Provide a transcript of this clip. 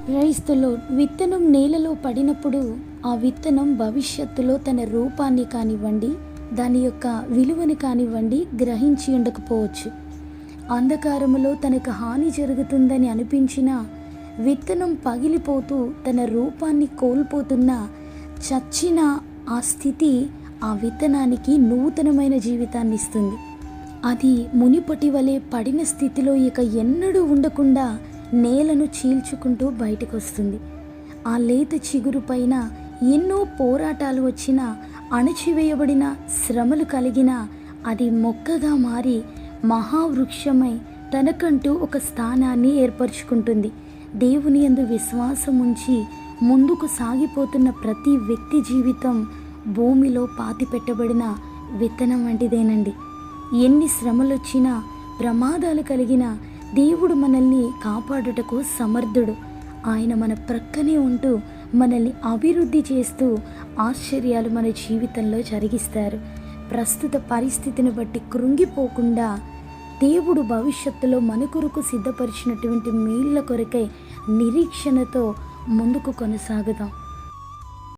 క్రైస్తవులో విత్తనం నేలలో పడినప్పుడు ఆ విత్తనం భవిష్యత్తులో తన రూపాన్ని కానివ్వండి, దాని యొక్క విలువని కానివ్వండి గ్రహించి ఉండకపోవచ్చు. అంధకారములో తనకు హాని జరుగుతుందని అనిపించిన విత్తనం పగిలిపోతూ తన రూపాన్ని కోల్పోతున్న చచ్చిన ఆ స్థితి ఆ విత్తనానికి నూతనమైన జీవితాన్ని ఇస్తుంది. అది మునిపటి వలె పడిన స్థితిలో ఇక ఎన్నడూ ఉండకుండా నేలను చీల్చుకుంటూ బయటకు వస్తుంది. ఆ లేత చిగురు పైన ఎన్నో పోరాటాలు వచ్చినా, అణచివేయబడిన శ్రమలు కలిగిన అది మొక్కగా మారి మహావృక్షమై తనకంటూ ఒక స్థానాన్ని ఏర్పరచుకుంటుంది. దేవుని యందు విశ్వాసం ఉంచి ముందుకు సాగిపోతున్న ప్రతి వ్యక్తి జీవితం భూమిలో పాతిపెట్టబడిన విత్తనం వంటిదేనండి. ఎన్ని శ్రమలొచ్చినా, ప్రమాదాలు కలిగినా దేవుడు మనల్ని కాపాడుటకు సమర్థుడు. ఆయన మన ప్రక్కనే ఉంటూ మనల్ని అభివృద్ధి చేస్తూ ఆశ్చర్యాలు మన జీవితంలో జరిగిస్తారు. ప్రస్తుత పరిస్థితిని బట్టి కృంగిపోకుండా దేవుడు భవిష్యత్తులో మన కొరకు సిద్ధపరిచినటువంటి మేళ్ళ కొరకై నిరీక్షణతో ముందుకు కొనసాగుదాం.